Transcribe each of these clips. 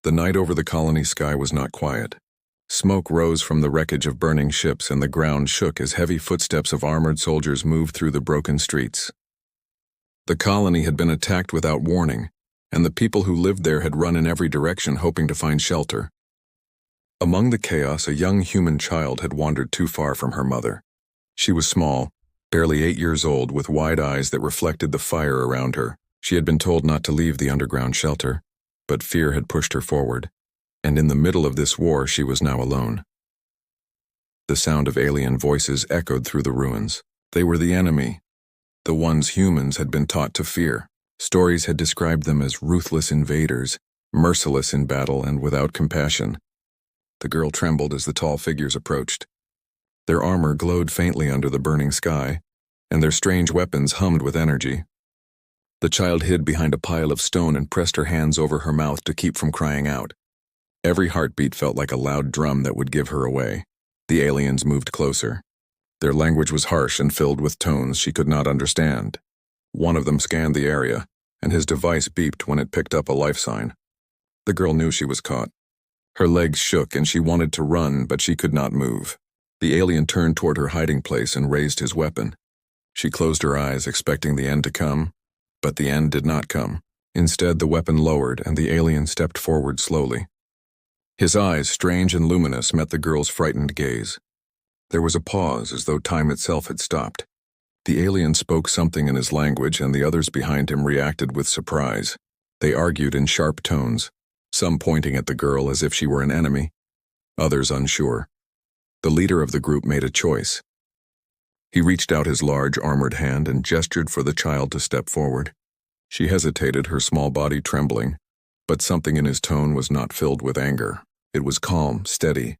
The night over the colony sky was not quiet. Smoke rose from the wreckage of burning ships, and the ground shook as heavy footsteps of armored soldiers moved through the broken streets. The colony had been attacked without warning, and the people who lived there had run in every direction hoping to find shelter. Among the chaos, a young human child had wandered too far from her mother. She was small, barely 8 years old, with wide eyes that reflected the fire around her. She had been told not to leave the underground shelter, but fear had pushed her forward, and in the middle of this war she was now alone. The sound of alien voices echoed through the ruins. They were the enemy, the ones humans had been taught to fear. Stories had described them as ruthless invaders, merciless in battle and without compassion. The girl trembled as the tall figures approached. Their armor glowed faintly under the burning sky, and their strange weapons hummed with energy. The child hid behind a pile of stone and pressed her hands over her mouth to keep from crying out. Every heartbeat felt like a loud drum that would give her away. The aliens moved closer. Their language was harsh and filled with tones she could not understand. One of them scanned the area, and his device beeped when it picked up a life sign. The girl knew she was caught. Her legs shook and she wanted to run, but she could not move. The alien turned toward her hiding place and raised his weapon. She closed her eyes, expecting the end to come, but the end did not come. Instead, the weapon lowered and the alien stepped forward slowly. His eyes, strange and luminous, met the girl's frightened gaze. There was a pause, as though time itself had stopped. The alien spoke something in his language, and the others behind him reacted with surprise. They argued in sharp tones, some pointing at the girl as if she were an enemy, others unsure. The leader of the group made a choice. He reached out his large, armored hand and gestured for the child to step forward. She hesitated, her small body trembling, but something in his tone was not filled with anger. It was calm, steady,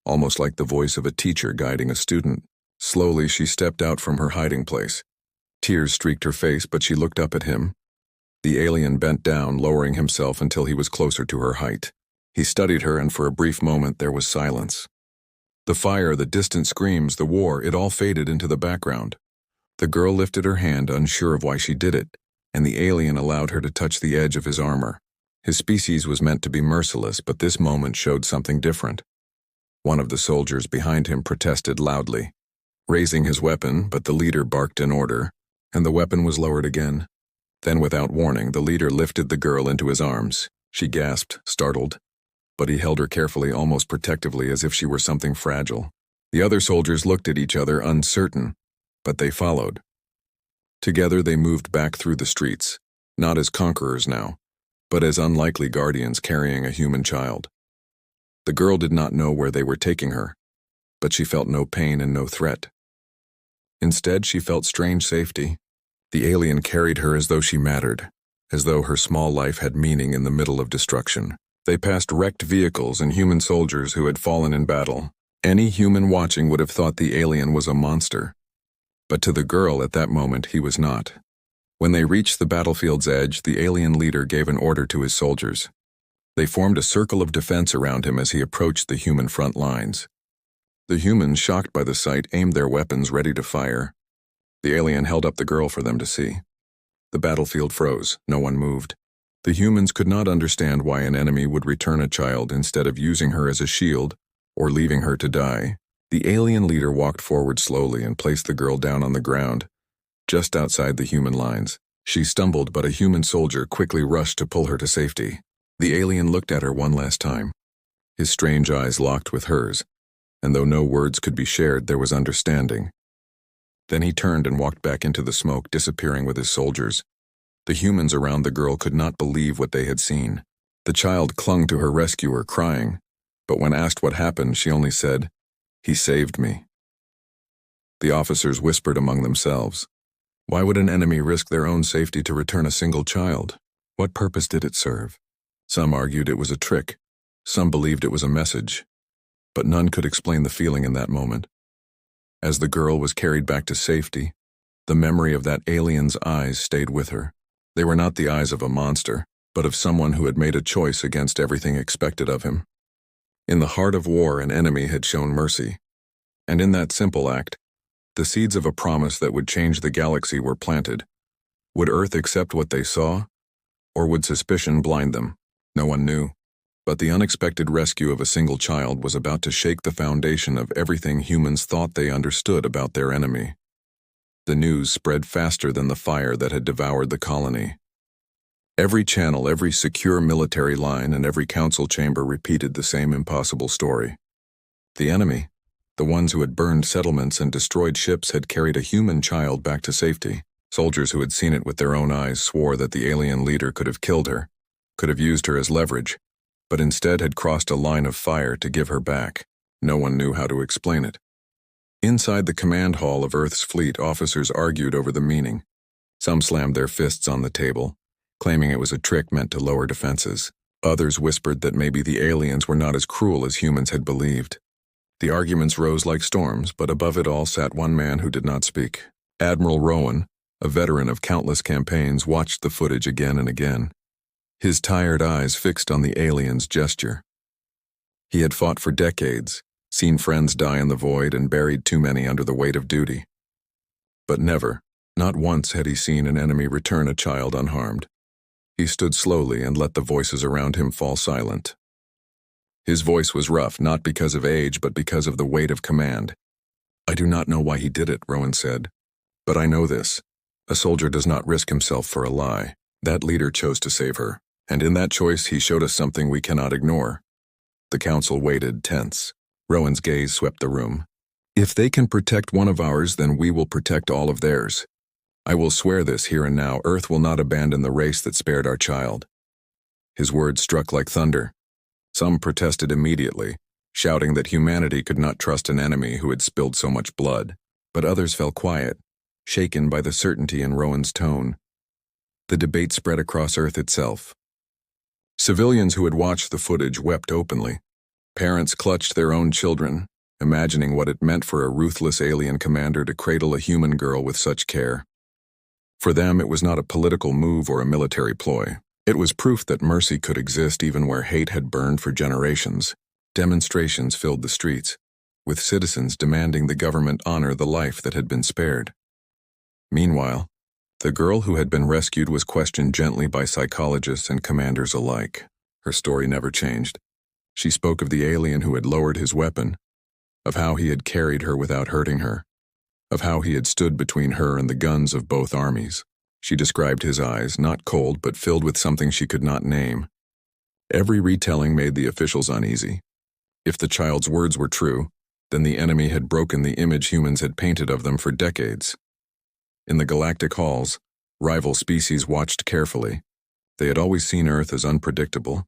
almost like the voice of a teacher guiding a student. Slowly, she stepped out from her hiding place. Tears streaked her face, but she looked up at him. The alien bent down, lowering himself until he was closer to her height. He studied her, and for a brief moment there was silence. The fire, the distant screams, the war, it all faded into the background. The girl lifted her hand, unsure of why she did it, and the alien allowed her to touch the edge of his armor. His species was meant to be merciless, but this moment showed something different. One of the soldiers behind him protested loudly, raising his weapon, but the leader barked an order, and the weapon was lowered again. Then, without warning, the leader lifted the girl into his arms. She gasped, startled, but he held her carefully, almost protectively, as if she were something fragile. The other soldiers looked at each other, uncertain, but they followed. Together they moved back through the streets, not as conquerors now, but as unlikely guardians carrying a human child. The girl did not know where they were taking her, but she felt no pain and no threat. Instead, she felt strange safety. The alien carried her as though she mattered, as though her small life had meaning in the middle of destruction. They passed wrecked vehicles and human soldiers who had fallen in battle. Any human watching would have thought the alien was a monster. But to the girl at that moment, he was not. When they reached the battlefield's edge, the alien leader gave an order to his soldiers. They formed a circle of defense around him as he approached the human front lines. The humans, shocked by the sight, aimed their weapons ready to fire. The alien held up the girl for them to see. The battlefield froze. No one moved. The humans could not understand why an enemy would return a child instead of using her as a shield or leaving her to die. The alien leader walked forward slowly and placed the girl down on the ground, just outside the human lines. She stumbled, but a human soldier quickly rushed to pull her to safety. The alien looked at her one last time. His strange eyes locked with hers, and though no words could be shared, there was understanding. Then he turned and walked back into the smoke, disappearing with his soldiers. The humans around the girl could not believe what they had seen. The child clung to her rescuer, crying, but when asked what happened, she only said, "He saved me." The officers whispered among themselves. Why would an enemy risk their own safety to return a single child? What purpose did it serve? Some argued it was a trick. Some believed it was a message. But none could explain the feeling in that moment. As the girl was carried back to safety, the memory of that alien's eyes stayed with her. They were not the eyes of a monster, but of someone who had made a choice against everything expected of him. In the heart of war, an enemy had shown mercy. And in that simple act, the seeds of a promise that would change the galaxy were planted. Would Earth accept what they saw, or would suspicion blind them? No one knew. But the unexpected rescue of a single child was about to shake the foundation of everything humans thought they understood about their enemy. The news spread faster than the fire that had devoured the colony. Every channel, every secure military line, and every council chamber repeated the same impossible story. The enemy, the ones who had burned settlements and destroyed ships, had carried a human child back to safety. Soldiers who had seen it with their own eyes swore that the alien leader could have killed her, could have used her as leverage, but instead had crossed a line of fire to give her back. No one knew how to explain it. Inside the command hall of Earth's fleet, officers argued over the meaning. Some slammed their fists on the table, claiming it was a trick meant to lower defenses. Others whispered that maybe the aliens were not as cruel as humans had believed. The arguments rose like storms, but above it all sat one man who did not speak. Admiral Rowan, a veteran of countless campaigns, watched the footage again and again, his tired eyes fixed on the alien's gesture. He had fought for decades, seen friends die in the void, and buried too many under the weight of duty. But never, not once, had he seen an enemy return a child unharmed. He stood slowly and let the voices around him fall silent. His voice was rough, not because of age, but because of the weight of command. "I do not know why he did it," Rowan said. "But I know this. A soldier does not risk himself for a lie. That leader chose to save her, and in that choice he showed us something we cannot ignore." The council waited, tense. Rowan's gaze swept the room. "If they can protect one of ours, then we will protect all of theirs. I will swear this here and now: Earth will not abandon the race that spared our child." His words struck like thunder. Some protested immediately, shouting that humanity could not trust an enemy who had spilled so much blood. But others fell quiet, shaken by the certainty in Rowan's tone. The debate spread across Earth itself. Civilians who had watched the footage wept openly. Parents clutched their own children, imagining what it meant for a ruthless alien commander to cradle a human girl with such care. For them, it was not a political move or a military ploy. It was proof that mercy could exist even where hate had burned for generations. Demonstrations filled the streets, with citizens demanding the government honor the life that had been spared. Meanwhile, the girl who had been rescued was questioned gently by psychologists and commanders alike. Her story never changed. She spoke of the alien who had lowered his weapon, of how he had carried her without hurting her, of how he had stood between her and the guns of both armies. She described his eyes, not cold but filled with something she could not name. Every retelling made the officials uneasy. If the child's words were true, then the enemy had broken the image humans had painted of them for decades. In the galactic halls, rival species watched carefully. They had always seen Earth as unpredictable,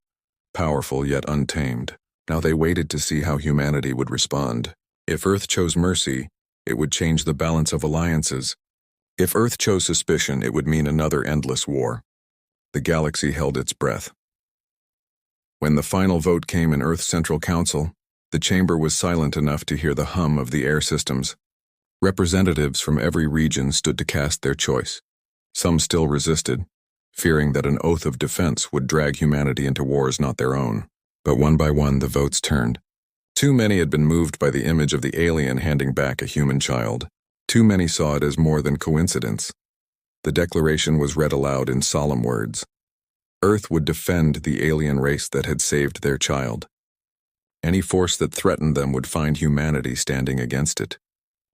powerful yet untamed. Now they waited to see how humanity would respond. If Earth chose mercy, it would change the balance of alliances. If Earth chose suspicion, it would mean another endless war. The galaxy held its breath. When the final vote came in Earth's Central Council, the chamber was silent enough to hear the hum of the air systems. Representatives from every region stood to cast their choice. Some still resisted, fearing that an oath of defense would drag humanity into wars not their own. But one by one the votes turned. Too many had been moved by the image of the alien handing back a human child. Too many saw it as more than coincidence. The declaration was read aloud in solemn words. Earth would defend the alien race that had saved their child. Any force that threatened them would find humanity standing against it.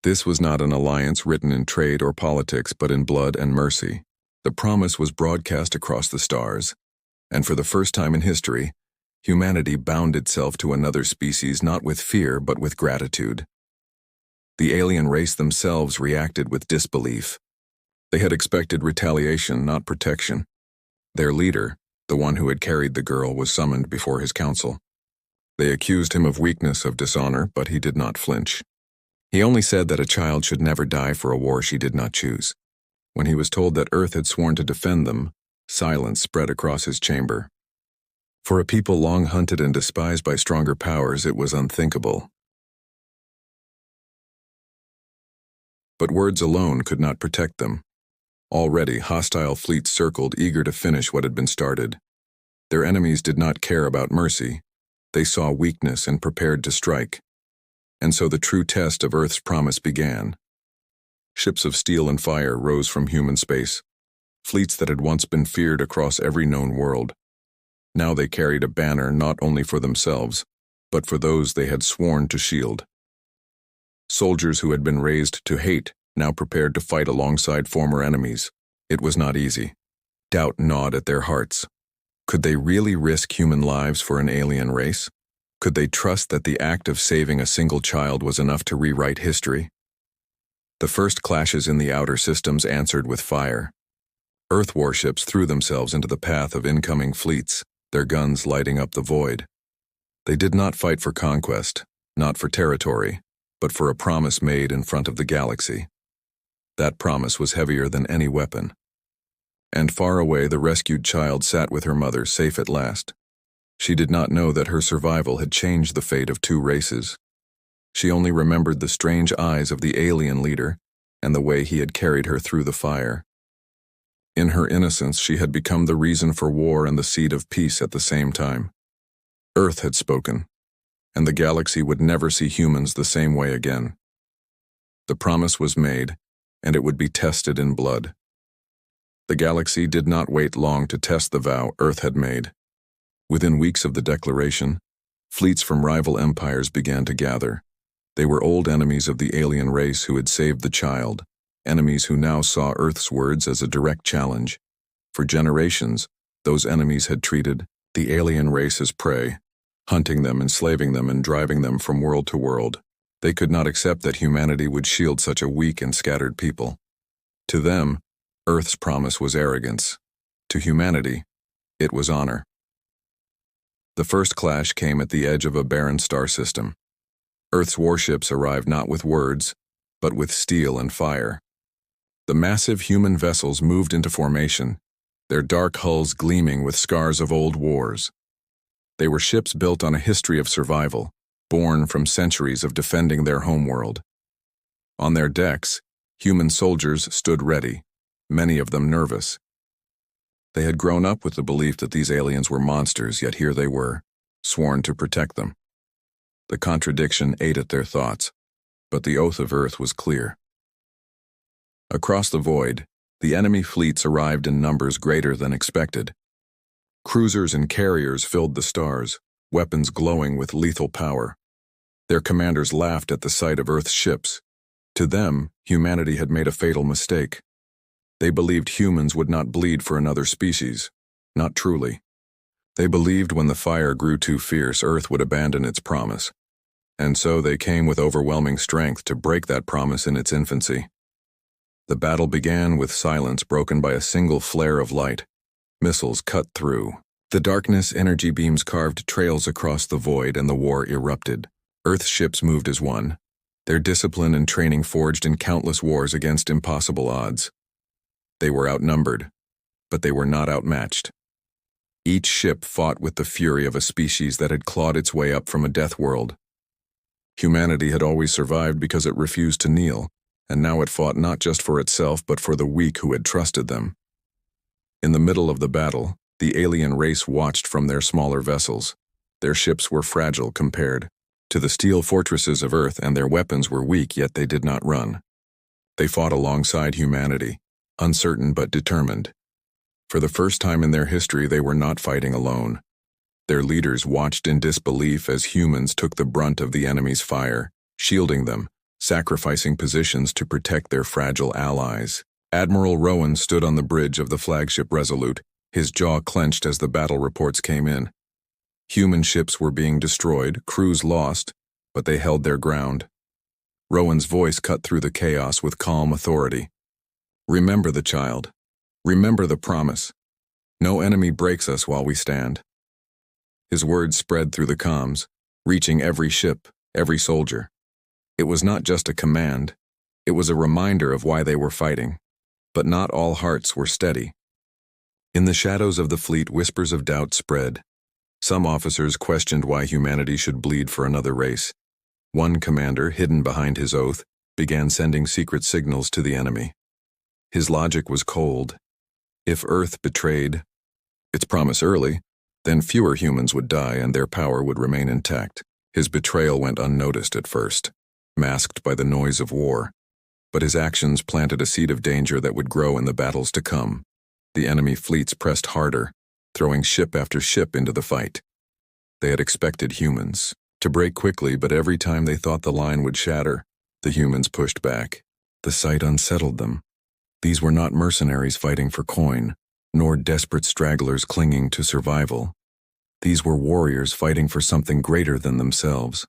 This was not an alliance written in trade or politics, but in blood and mercy. The promise was broadcast across the stars, and for the first time in history, humanity bound itself to another species not with fear but with gratitude. The alien race themselves reacted with disbelief. They had expected retaliation, not protection. Their leader, the one who had carried the girl, was summoned before his council. They accused him of weakness, of dishonor, but he did not flinch. He only said that a child should never die for a war she did not choose. When he was told that Earth had sworn to defend them, silence spread across his chamber. For a people long hunted and despised by stronger powers, it was unthinkable. But words alone could not protect them. Already, hostile fleets circled, eager to finish what had been started. Their enemies did not care about mercy. They saw weakness and prepared to strike. And so the true test of Earth's promise began. Ships of steel and fire rose from human space, fleets that had once been feared across every known world. Now they carried a banner not only for themselves, but for those they had sworn to shield. Soldiers who had been raised to hate now prepared to fight alongside former enemies. It was not easy. Doubt gnawed at their hearts. Could they really risk human lives for an alien race? Could they trust that the act of saving a single child was enough to rewrite history? The first clashes in the outer systems answered with fire. Earth warships threw themselves into the path of incoming fleets, their guns lighting up the void. They did not fight for conquest, not for territory, but for a promise made in front of the galaxy. That promise was heavier than any weapon. And far away the rescued child sat with her mother, safe at last. She did not know that her survival had changed the fate of two races. She only remembered the strange eyes of the alien leader and the way he had carried her through the fire. In her innocence, she had become the reason for war and the seed of peace at the same time. Earth had spoken, and the galaxy would never see humans the same way again. The promise was made, and it would be tested in blood. The galaxy did not wait long to test the vow Earth had made. Within weeks of the declaration, fleets from rival empires began to gather. They were old enemies of the alien race who had saved the child, enemies who now saw Earth's words as a direct challenge. For generations, those enemies had treated the alien race as prey, hunting them, enslaving them, and driving them from world to world. They could not accept that humanity would shield such a weak and scattered people. To them, Earth's promise was arrogance. To humanity, it was honor. The first clash came at the edge of a barren star system. Earth's warships arrived not with words, but with steel and fire. The massive human vessels moved into formation, their dark hulls gleaming with scars of old wars. They were ships built on a history of survival, born from centuries of defending their homeworld. On their decks, human soldiers stood ready, many of them nervous. They had grown up with the belief that these aliens were monsters, yet here they were, sworn to protect them. The contradiction ate at their thoughts, but the oath of Earth was clear. Across the void, the enemy fleets arrived in numbers greater than expected. Cruisers and carriers filled the stars, weapons glowing with lethal power. Their commanders laughed at the sight of Earth's ships. To them, humanity had made a fatal mistake. They believed humans would not bleed for another species. Not truly. They believed when the fire grew too fierce, Earth would abandon its promise. And so they came with overwhelming strength to break that promise in its infancy. The battle began with silence broken by a single flare of light. Missiles cut through. The darkness energy beams carved trails across the void, and the war erupted. Earth's ships moved as one, their discipline and training forged in countless wars against impossible odds. They were outnumbered, but they were not outmatched. Each ship fought with the fury of a species that had clawed its way up from a death world. Humanity had always survived because it refused to kneel, and now it fought not just for itself but for the weak who had trusted them. In the middle of the battle, the alien race watched from their smaller vessels. Their ships were fragile compared to the steel fortresses of Earth, and their weapons were weak, yet they did not run. They fought alongside humanity, uncertain but determined. For the first time in their history, they were not fighting alone. Their leaders watched in disbelief as humans took the brunt of the enemy's fire, shielding them, sacrificing positions to protect their fragile allies. Admiral Rowan stood on the bridge of the flagship Resolute, his jaw clenched as the battle reports came in. Human ships were being destroyed, crews lost, but they held their ground. Rowan's voice cut through the chaos with calm authority. Remember the child. Remember the promise. No enemy breaks us while we stand. His words spread through the comms, reaching every ship, every soldier. It was not just a command. It was a reminder of why they were fighting. But not all hearts were steady. In the shadows of the fleet, whispers of doubt spread. Some officers questioned why humanity should bleed for another race. One commander, hidden behind his oath, began sending secret signals to the enemy. His logic was cold. If Earth betrayed its promise early, then fewer humans would die and their power would remain intact. His betrayal went unnoticed at first, masked by the noise of war. But his actions planted a seed of danger that would grow in the battles to come. The enemy fleets pressed harder, throwing ship after ship into the fight. They had expected humans to break quickly, but every time they thought the line would shatter, the humans pushed back. The sight unsettled them. These were not mercenaries fighting for coin, nor desperate stragglers clinging to survival. These were warriors fighting for something greater than themselves.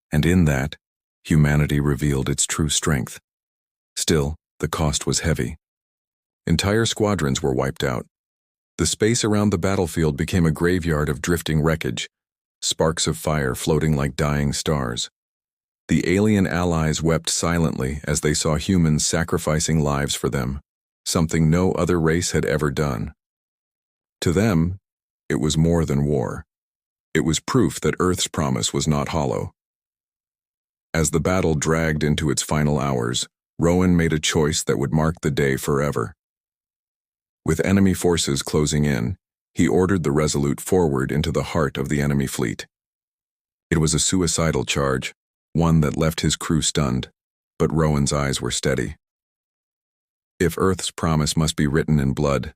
And in that, humanity revealed its true strength. Still, the cost was heavy. Entire squadrons were wiped out. The space around the battlefield became a graveyard of drifting wreckage, sparks of fire floating like dying stars. The alien allies wept silently as they saw humans sacrificing lives for them, something no other race had ever done. To them, it was more than war. It was proof that Earth's promise was not hollow. As the battle dragged into its final hours, Rowan made a choice that would mark the day forever. With enemy forces closing in, he ordered the Resolute forward into the heart of the enemy fleet. It was a suicidal charge, one that left his crew stunned, but Rowan's eyes were steady. "If Earth's promise must be written in blood,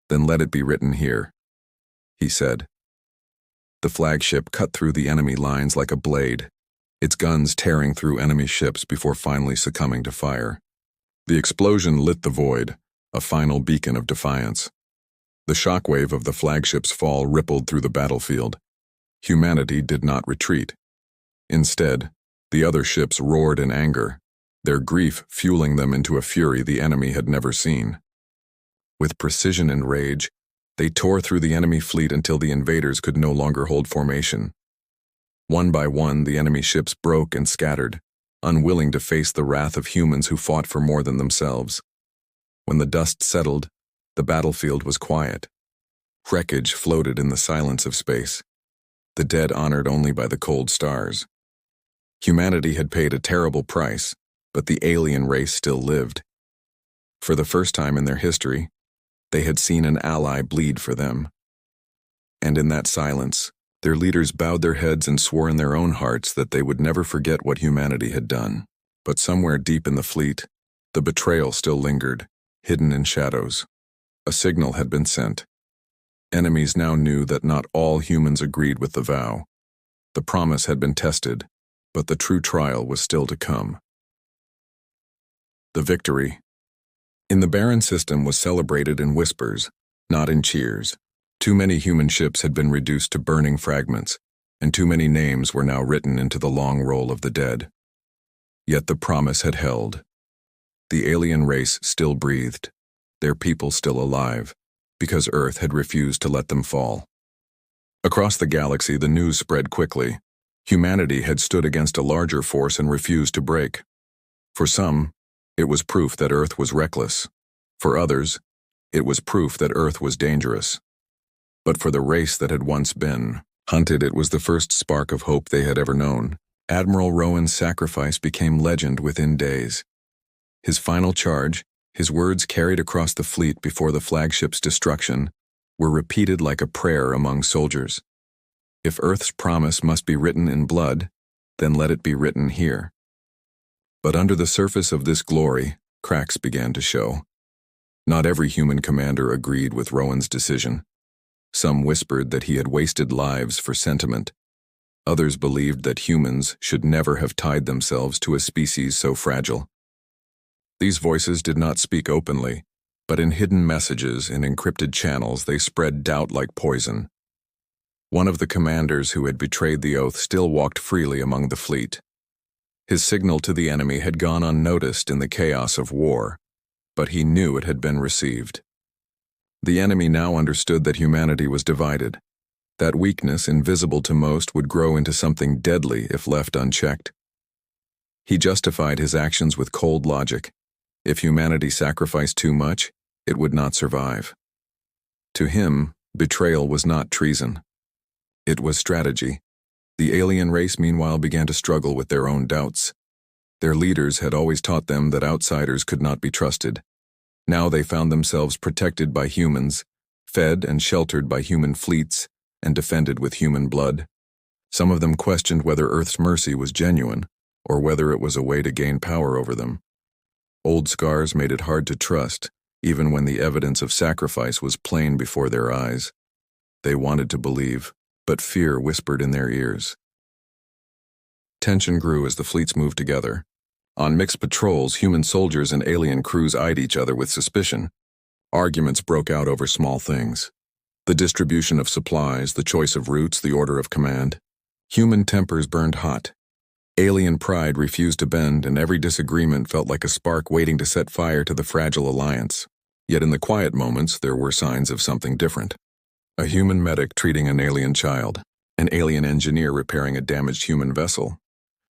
then let it be written here," he said. The flagship cut through the enemy lines like a blade, its guns tearing through enemy ships before finally succumbing to fire. The explosion lit the void, a final beacon of defiance. The shockwave of the flagship's fall rippled through the battlefield. Humanity did not retreat. Instead, the other ships roared in anger, their grief fueling them into a fury the enemy had never seen. With precision and rage, they tore through the enemy fleet until the invaders could no longer hold formation. One by one, the enemy ships broke and scattered, unwilling to face the wrath of humans who fought for more than themselves. When the dust settled, the battlefield was quiet. Wreckage floated in the silence of space, the dead honored only by the cold stars. Humanity had paid a terrible price, but the alien race still lived. For the first time in their history, they had seen an ally bleed for them. And in that silence, their leaders bowed their heads and swore in their own hearts that they would never forget what humanity had done. But somewhere deep in the fleet, the betrayal still lingered, hidden in shadows. A signal had been sent. Enemies now knew that not all humans agreed with the vow. The promise had been tested, but the true trial was still to come. The victory in the barren system was celebrated in whispers, not in cheers. Too many human ships had been reduced to burning fragments, and too many names were now written into the long roll of the dead. Yet the promise had held. The alien race still breathed, their people still alive, because Earth had refused to let them fall. Across the galaxy, the news spread quickly. Humanity had stood against a larger force and refused to break. For some, it was proof that Earth was reckless. For others, it was proof that Earth was dangerous. But for the race that had once been hunted, it was the first spark of hope they had ever known. Admiral Rowan's sacrifice became legend within days. His final charge, his words carried across the fleet before the flagship's destruction, were repeated like a prayer among soldiers. If Earth's promise must be written in blood, then let it be written here. But under the surface of this glory, cracks began to show. Not every human commander agreed with Rowan's decision. Some whispered that he had wasted lives for sentiment. Others believed that humans should never have tied themselves to a species so fragile. These voices did not speak openly, but in hidden messages and encrypted channels they spread doubt like poison. One of the commanders who had betrayed the oath still walked freely among the fleet. His signal to the enemy had gone unnoticed in the chaos of war, but he knew it had been received. The enemy now understood that humanity was divided. That weakness, invisible to most, would grow into something deadly if left unchecked. He justified his actions with cold logic. If humanity sacrificed too much, it would not survive. To him, betrayal was not treason. It was strategy. The alien race, meanwhile, began to struggle with their own doubts. Their leaders had always taught them that outsiders could not be trusted. Now they found themselves protected by humans, fed and sheltered by human fleets, and defended with human blood. Some of them questioned whether Earth's mercy was genuine, or whether it was a way to gain power over them. Old scars made it hard to trust, even when the evidence of sacrifice was plain before their eyes. They wanted to believe, but fear whispered in their ears. Tension grew as the fleets moved together. On mixed patrols, human soldiers and alien crews eyed each other with suspicion. Arguments broke out over small things. The distribution of supplies, the choice of routes, the order of command. Human tempers burned hot. Alien pride refused to bend, and every disagreement felt like a spark waiting to set fire to the fragile alliance. Yet in the quiet moments, there were signs of something different. A human medic treating an alien child, an alien engineer repairing a damaged human vessel,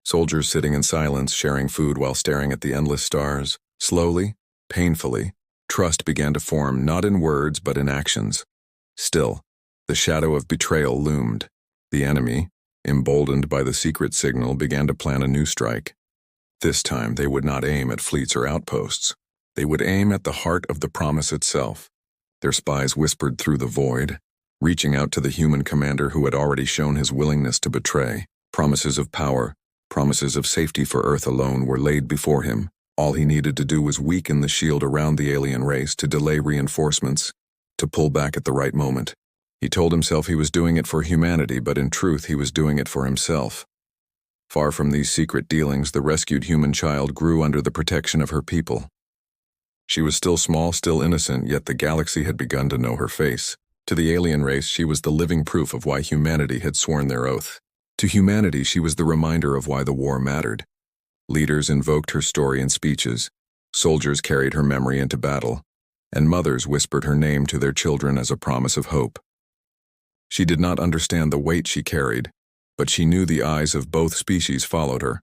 soldiers sitting in silence, sharing food while staring at the endless stars. Slowly, painfully, trust began to form, not in words but in actions. Still, the shadow of betrayal loomed. The enemy, emboldened by the secret signal, began to plan a new strike. This time they would not aim at fleets or outposts. They would aim at the heart of the promise itself. Their spies whispered through the void, reaching out to the human commander who had already shown his willingness to betray. Promises of power, promises of safety for Earth alone were laid before him. All he needed to do was weaken the shield around the alien race, to delay reinforcements, to pull back at the right moment. He told himself he was doing it for humanity, but in truth he was doing it for himself. Far from these secret dealings, the rescued human child grew under the protection of her people. She was still small, still innocent, yet the galaxy had begun to know her face. To the alien race, she was the living proof of why humanity had sworn their oath. To humanity, she was the reminder of why the war mattered. Leaders invoked her story in speeches, soldiers carried her memory into battle, and mothers whispered her name to their children as a promise of hope. She did not understand the weight she carried, but she knew the eyes of both species followed her.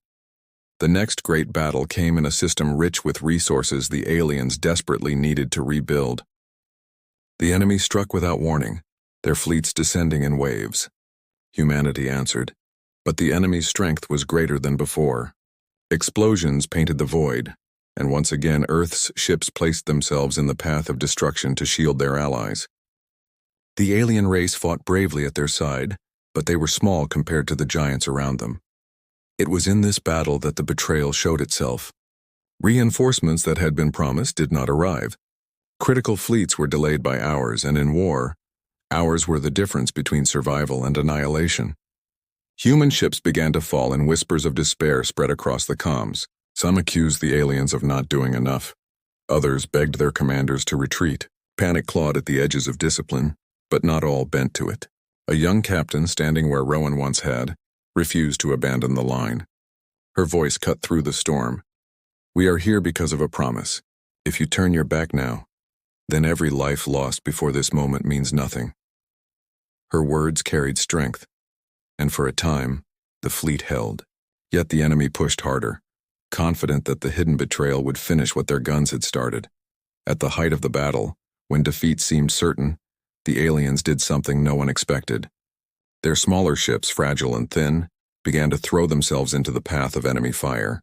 The next great battle came in a system rich with resources the aliens desperately needed to rebuild. The enemy struck without warning, their fleets descending in waves. Humanity answered, but the enemy's strength was greater than before. Explosions painted the void, and once again Earth's ships placed themselves in the path of destruction to shield their allies. The alien race fought bravely at their side, but they were small compared to the giants around them. It was in this battle that the betrayal showed itself. Reinforcements that had been promised did not arrive. Critical fleets were delayed by hours, and in war, hours were the difference between survival and annihilation. Human ships began to fall, and whispers of despair spread across the comms. Some accused the aliens of not doing enough. Others begged their commanders to retreat. Panic clawed at the edges of discipline, but not all bent to it. A young captain, standing where Rowan once had, refused to abandon the line. Her voice cut through the storm. "We are here because of a promise. If you turn your back now, then every life lost before this moment means nothing." Her words carried strength, and for a time, the fleet held. Yet the enemy pushed harder, confident that the hidden betrayal would finish what their guns had started. At the height of the battle, when defeat seemed certain, the aliens did something no one expected. Their smaller ships, fragile and thin, began to throw themselves into the path of enemy fire.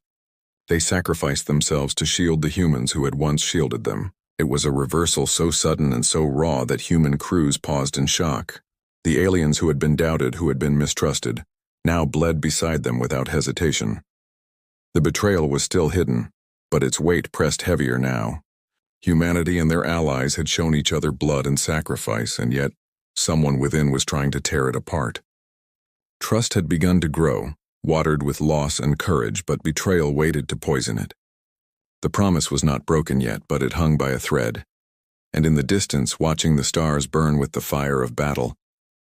They sacrificed themselves to shield the humans who had once shielded them. It was a reversal so sudden and so raw that human crews paused in shock. The aliens who had been doubted, who had been mistrusted, now bled beside them without hesitation. The betrayal was still hidden, but its weight pressed heavier now. Humanity and their allies had shown each other blood and sacrifice, and yet someone within was trying to tear it apart. Trust had begun to grow, watered with loss and courage, but betrayal waited to poison it. The promise was not broken yet, but it hung by a thread. And in the distance, watching the stars burn with the fire of battle,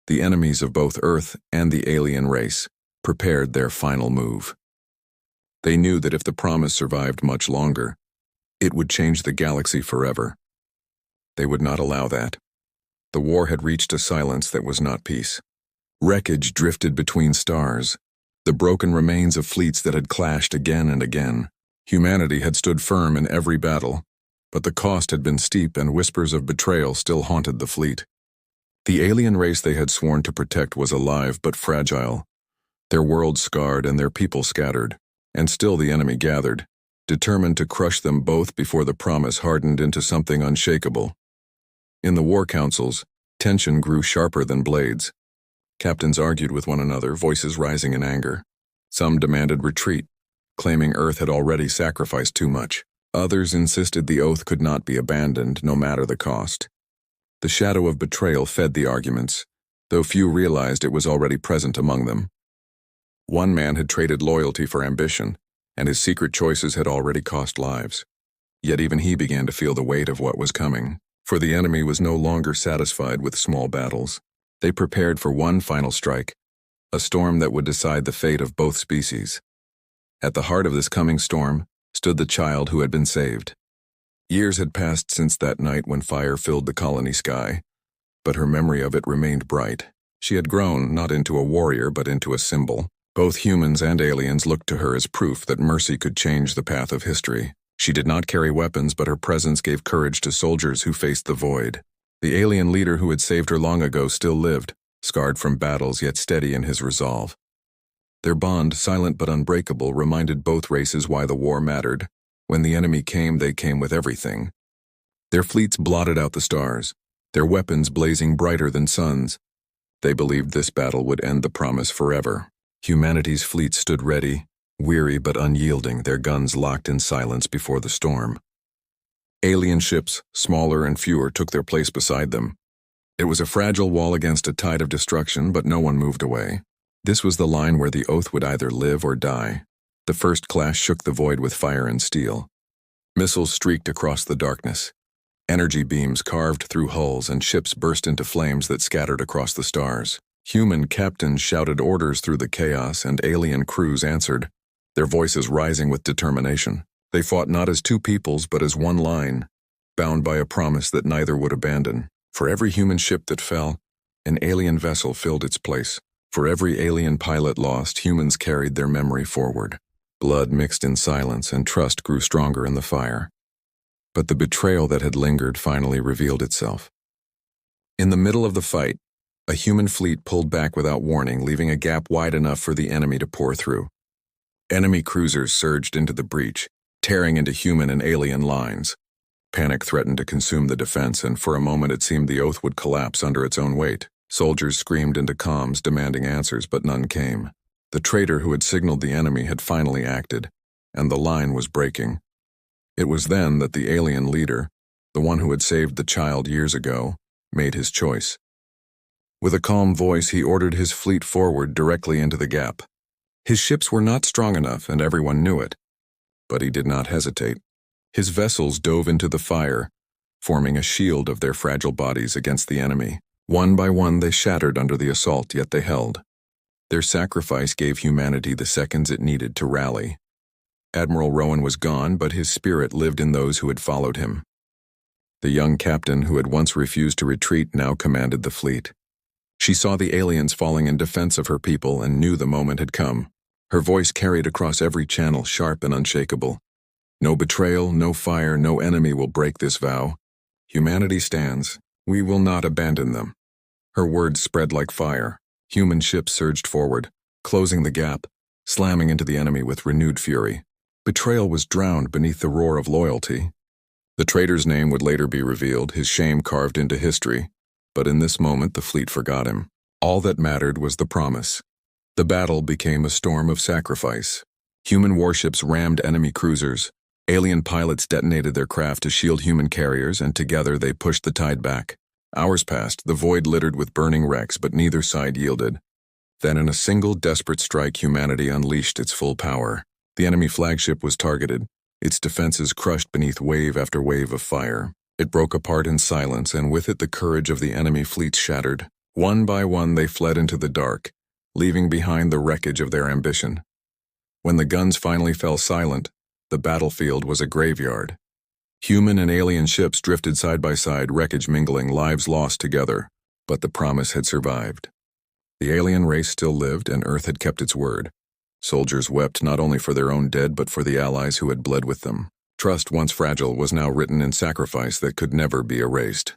the enemies of both Earth and the alien race prepared their final move. They knew that if the promise survived much longer, it would change the galaxy forever. They would not allow that. The war had reached a silence that was not peace. Wreckage drifted between stars, the broken remains of fleets that had clashed again and again. Humanity had stood firm in every battle, but the cost had been steep, and whispers of betrayal still haunted the fleet. The alien race they had sworn to protect was alive but fragile, their world scarred and their people scattered, and still the enemy gathered, determined to crush them both before the promise hardened into something unshakable. In the war councils, tension grew sharper than blades. Captains argued with one another, voices rising in anger. Some demanded retreat, claiming Earth had already sacrificed too much. Others insisted the oath could not be abandoned, no matter the cost. The shadow of betrayal fed the arguments, though few realized it was already present among them. One man had traded loyalty for ambition, and his secret choices had already cost lives. Yet even he began to feel the weight of what was coming, for the enemy was no longer satisfied with small battles. They prepared for one final strike, a storm that would decide the fate of both species. At the heart of this coming storm stood the child who had been saved. Years had passed since that night when fire filled the colony sky, but her memory of it remained bright. She had grown not into a warrior but into a symbol. Both humans and aliens looked to her as proof that mercy could change the path of history. She did not carry weapons, but her presence gave courage to soldiers who faced the void. The alien leader who had saved her long ago still lived, scarred from battles yet steady in his resolve. Their bond, silent but unbreakable, reminded both races why the war mattered. When the enemy came, they came with everything. Their fleets blotted out the stars, their weapons blazing brighter than suns. They believed this battle would end the promise forever. Humanity's fleet stood ready, weary but unyielding, their guns locked in silence before the storm. Alien ships, smaller and fewer, took their place beside them. It was a fragile wall against a tide of destruction, but no one moved away. This was the line where the oath would either live or die. The first clash shook the void with fire and steel. Missiles streaked across the darkness. Energy beams carved through hulls, and ships burst into flames that scattered across the stars. Human captains shouted orders through the chaos, and alien crews answered, their voices rising with determination. They fought not as two peoples, but as one line, bound by a promise that neither would abandon. For every human ship that fell, an alien vessel filled its place. For every alien pilot lost, humans carried their memory forward. Blood mixed in silence, and trust grew stronger in the fire. But the betrayal that had lingered finally revealed itself. In the middle of the fight, a human fleet pulled back without warning, leaving a gap wide enough for the enemy to pour through. Enemy cruisers surged into the breach, tearing into human and alien lines. Panic threatened to consume the defense, and for a moment it seemed the oath would collapse under its own weight. Soldiers screamed into comms, demanding answers, but none came. The traitor who had signaled the enemy had finally acted, and the line was breaking. It was then that the alien leader, the one who had saved the child years ago, made his choice. With a calm voice, he ordered his fleet forward directly into the gap. His ships were not strong enough, and everyone knew it. But he did not hesitate. His vessels dove into the fire, forming a shield of their fragile bodies against the enemy. One by one they shattered under the assault, yet they held. Their sacrifice gave humanity the seconds it needed to rally. Admiral Rowan was gone, but his spirit lived in those who had followed him. The young captain who had once refused to retreat now commanded the fleet. She saw the aliens falling in defense of her people and knew the moment had come. Her voice carried across every channel, sharp and unshakable. No betrayal, no fire, no enemy will break this vow. Humanity stands. We will not abandon them. Her words spread like fire. Human ships surged forward, closing the gap, slamming into the enemy with renewed fury. Betrayal was drowned beneath the roar of loyalty. The traitor's name would later be revealed, his shame carved into history. But in this moment, the fleet forgot him. All that mattered was the promise. The battle became a storm of sacrifice. Human warships rammed enemy cruisers. Alien pilots detonated their craft to shield human carriers, and together they pushed the tide back. Hours passed, the void littered with burning wrecks, but neither side yielded. Then in a single desperate strike, humanity unleashed its full power. The enemy flagship was targeted, its defenses crushed beneath wave after wave of fire. It broke apart in silence, and with it the courage of the enemy fleets shattered. One by one they fled into the dark, leaving behind the wreckage of their ambition. When the guns finally fell silent, the battlefield was a graveyard. Human and alien ships drifted side by side, wreckage mingling, lives lost together. But the promise had survived. The alien race still lived, and Earth had kept its word. Soldiers wept not only for their own dead, but for the allies who had bled with them. Trust, once fragile, was now written in sacrifice that could never be erased.